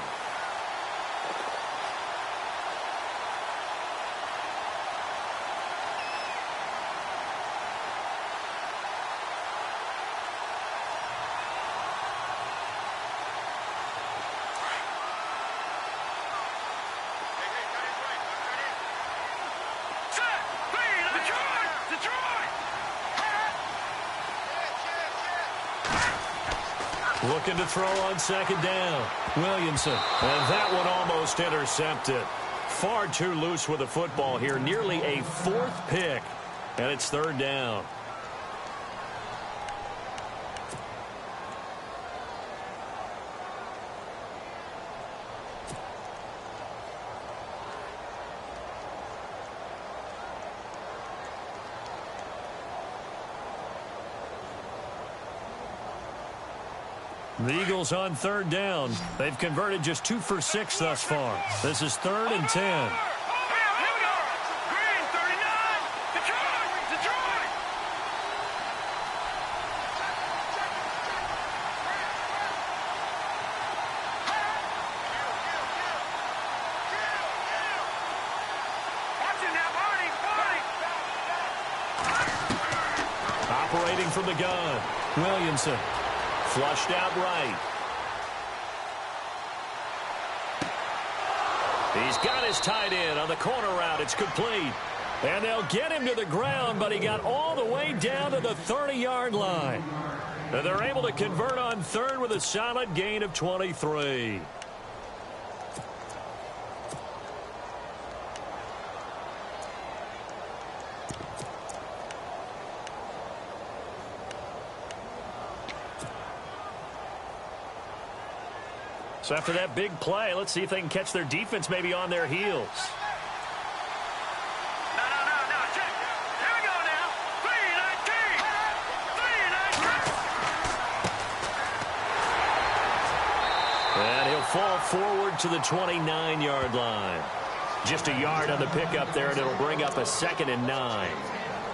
Looking to throw on 2nd down. Williamson. And that one almost intercepted. Far too loose with the football here. Nearly a 4th pick. And it's 3rd down. The Eagles on 3rd down. They've converted just 2 for 6 thus far. This is 3rd and 10. Here we go. Green, 39. Detroit. Watch it now, Barney. Operating from the gun. Williamson. Flushed out right. He's got his tight end on the corner route. It's complete. And they'll get him to the ground, but he got all the way down to the 30-yard line. And they're able to convert on 3rd with a solid gain of 23. So after that big play, let's see if they can catch their defense maybe on their heels. No. Check. Here we go now. 3-19. And he'll fall forward to the 29-yard line. Just a yard on the pickup there, and it'll bring up a 2nd and 9.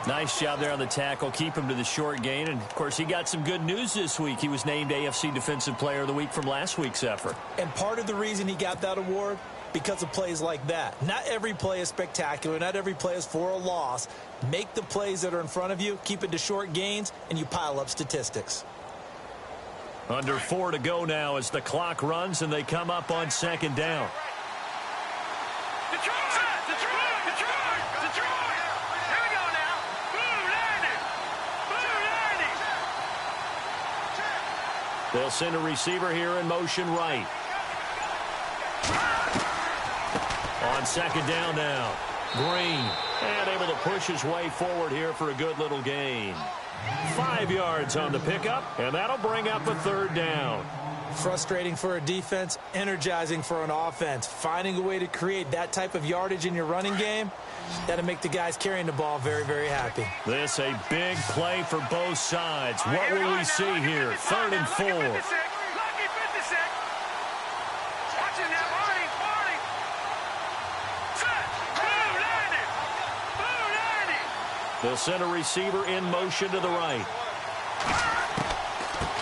Nice job there on the tackle. Keep him to the short gain. And, of course, he got some good news this week. He was named AFC Defensive Player of the Week from last week's effort. And part of the reason he got that award, because of plays like that. Not every play is spectacular. Not every play is for a loss. Make the plays that are in front of you, keep it to short gains, and you pile up statistics. Under 4 to go now as the clock runs and they come up on second down. Detroit! Detroit! Detroit! Detroit! Here we go now. Blue landing! Blue landing! They'll send a receiver here in motion right. On second down now. Green. And able to push his way forward here for a good little gain. 5 yards on the pickup, and that'll bring up a third down. Frustrating for a defense, energizing for an offense. Finding a way to create that type of yardage in your running game, that'll make the guys carrying the ball very, very happy. This a big play for both sides. What will we see here? 3rd and 4. Lucky 56. Watch it now. Marty. Set. Blue landing. Blue landing. They'll send a receiver in motion to the right.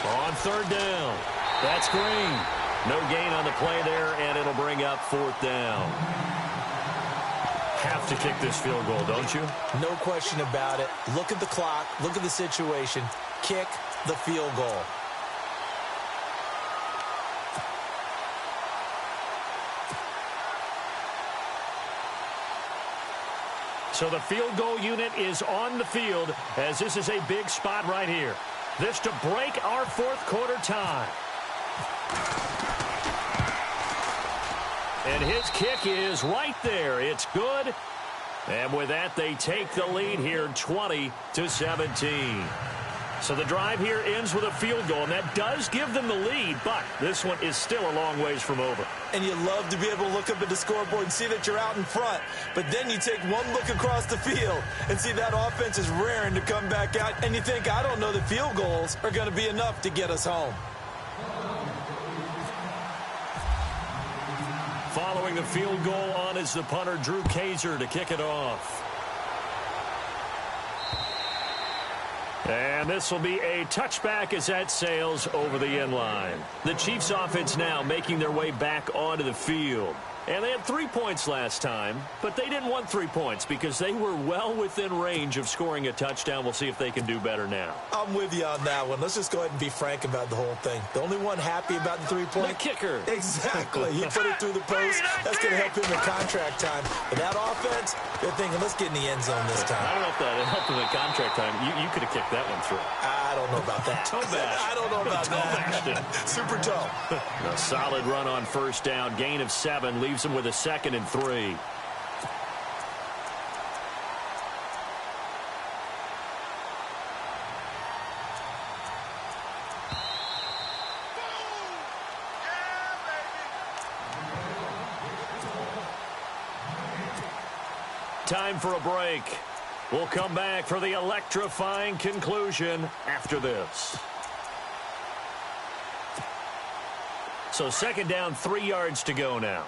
On 3rd down. That's Green. No gain on the play there, and it'll bring up 4th down. Have to kick this field goal, don't you? No question about it. Look at the clock. Look at the situation. Kick the field goal. So the field goal unit is on the field as this is a big spot right here. This to break our 4th quarter tie. And his kick is right there. It's good. And with that, they take the lead here 20-17. So the drive here ends with a field goal, and that does give them the lead, but this one is still a long ways from over. And you love to be able to look up at the scoreboard and see that you're out in front. But then you take one look across the field and see that offense is raring to come back out. And you think, I don't know that field goals are going to be enough to get us home. Following the field goal on is the punter, Drew Kaiser, to kick it off. And this will be a touchback as that sails over the end line. The Chiefs offense now making their way back onto the field. And they had 3 points last time, but they didn't want 3 points because they were well within range of scoring a touchdown. We'll see if they can do better now. I'm with you on that one. Let's just go ahead and be frank about the whole thing. The only one happy about the 3-point? The kicker. Exactly. He put it through the post. That's going to help him in contract time. But that offense, they're thinking, let's get in the end zone this time. I don't know if that helped him in contract time. You could have kicked that one through. I don't know about that. Toe bash. I don't know about that. Super toe. A solid run on 1st down. Gain of 7 leaves him with a 2nd and 3. Time for a break. We'll come back for the electrifying conclusion after this. So 2nd down, 3 yards to go now.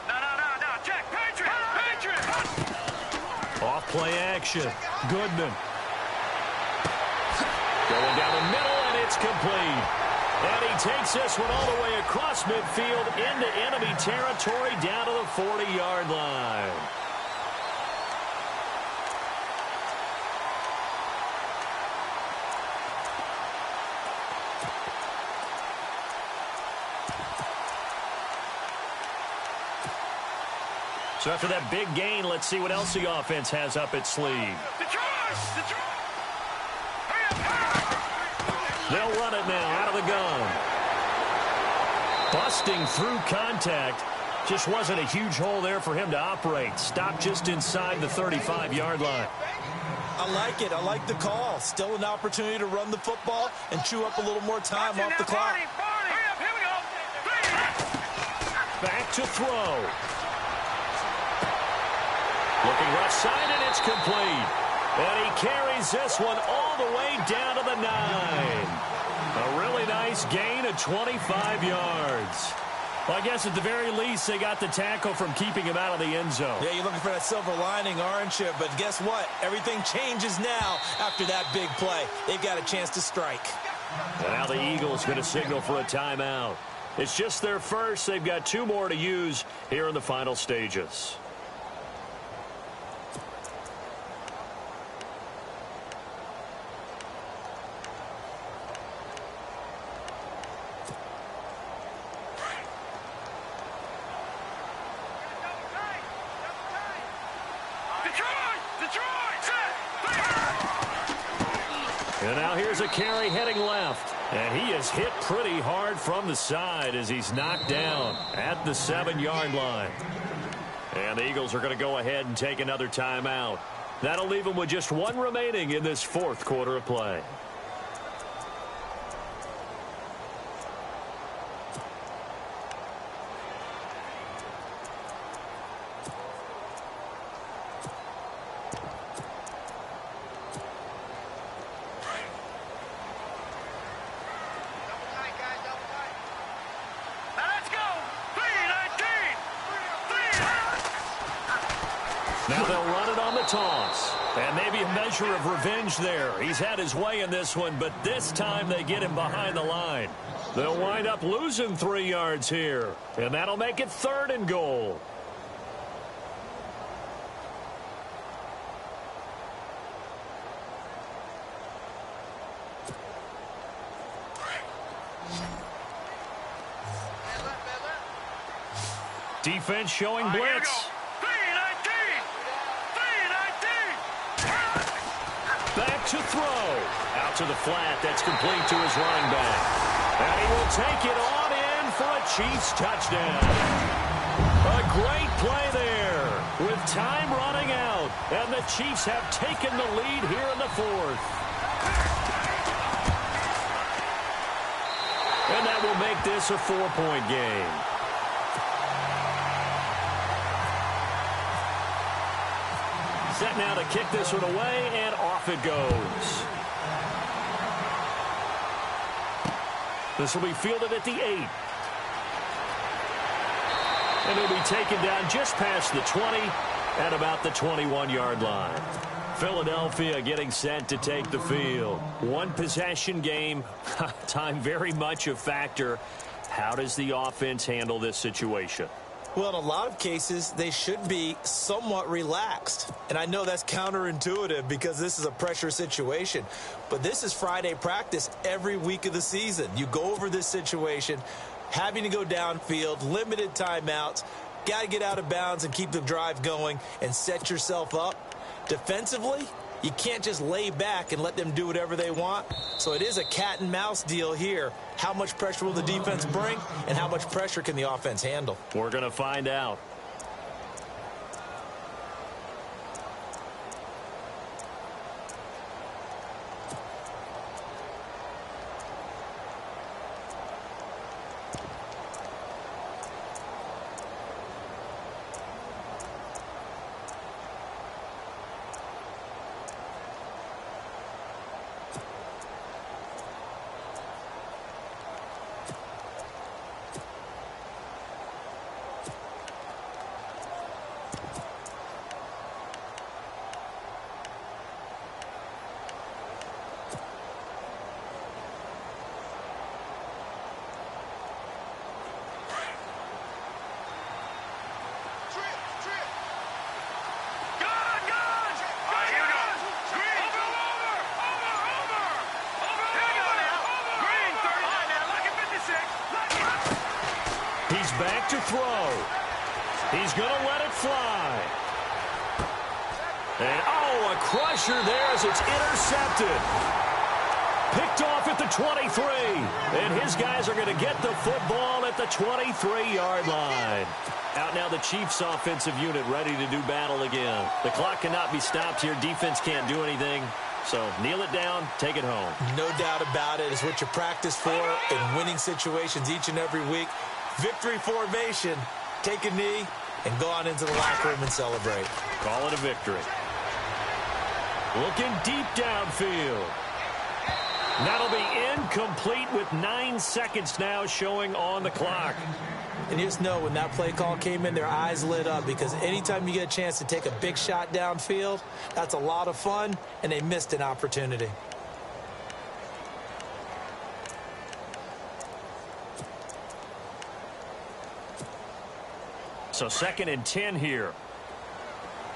No, check. Patriot. Off play action. Goodman. Going down the middle, and it's complete. And he takes this one all the way across midfield into enemy territory down to the 40-yard line. So after that big gain, let's see what else the offense has up its sleeve. Detroit! They'll run it now out of the gun. Busting through contact. Just wasn't a huge hole there for him to operate. Stopped just inside the 35-yard line. I like it. I like the call. Still an opportunity to run the football and chew up a little more time off the clock. Here we go. Back to throw. Looking left side, and it's complete. And he carries this one all the way down to the 9. A really nice gain of 25 yards. Well, I guess at the very least, they got the tackle from keeping him out of the end zone. Yeah, you're looking for that silver lining, aren't you? But guess what? Everything changes now after that big play. They've got a chance to strike. And now the Eagles going to signal for a timeout. It's just their first. They've got 2 more to use here in the final stages. And now here's a carry heading left. And he is hit pretty hard from the side as he's knocked down at the 7-yard line. And the Eagles are going to go ahead and take another timeout. That'll leave them with just 1 remaining in this 4th quarter of play. Now they'll run it on the toss. And maybe a measure of revenge there. He's had his way in this one, but this time they get him behind the line. They'll wind up losing 3 yards here. And that'll make it 3rd and goal. Defense showing blitz. Back to throw. Out to the flat. That's complete to his running back. And he will take it on in for a Chiefs touchdown. A great play there with time running out. And the Chiefs have taken the lead here in the 4th. And that will make this a 4-point game. Set now to kick this one away, and off it goes. This will be fielded at the 8. And it'll be taken down just past the 20 at about the 21-yard line. Philadelphia getting set to take the field. 1 possession game. Time very much a factor. How does the offense handle this situation? Well, in a lot of cases, they should be somewhat relaxed. And I know that's counterintuitive because this is a pressure situation. But this is Friday practice every week of the season. You go over this situation, having to go downfield, limited timeouts, got to get out of bounds and keep the drive going and set yourself up. Defensively, you can't just lay back and let them do whatever they want. So it is a cat and mouse deal here. How much pressure will the defense bring, and how much pressure can the offense handle? We're going to find out. Back to throw. He's going to let it fly. And, oh, a crusher there as it's intercepted. Picked off at the 23. And his guys are going to get the football at the 23-yard line. Out now the Chiefs offensive unit ready to do battle again. The clock cannot be stopped here. Defense can't do anything. So kneel it down, take it home. No doubt about it. It's what you practice for in winning situations each and every week. Victory formation. Take a knee and go on into the locker room and celebrate. Call it a victory. Looking deep downfield. That'll be incomplete with 9 seconds now showing on the clock. And you just know when that play call came in, their eyes lit up, because anytime you get a chance to take a big shot downfield, that's a lot of fun, and they missed an opportunity. So 2nd and 10 here.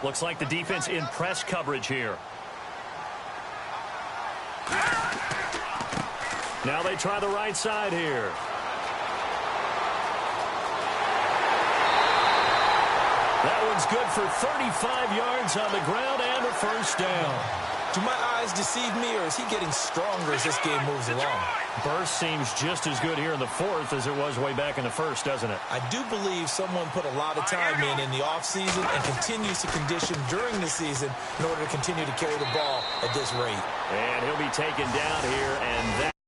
Looks like the defense in press coverage here. Now they try the right side here. That one's good for 35 yards on the ground and a first down. Do my eyes deceive me, or is he getting stronger as this game moves along? Burst seems just as good here in the 4th as it was way back in the 1st, doesn't it? I do believe someone put a lot of time in the offseason and continues to condition during the season in order to continue to carry the ball at this rate. And he'll be taken down here, and that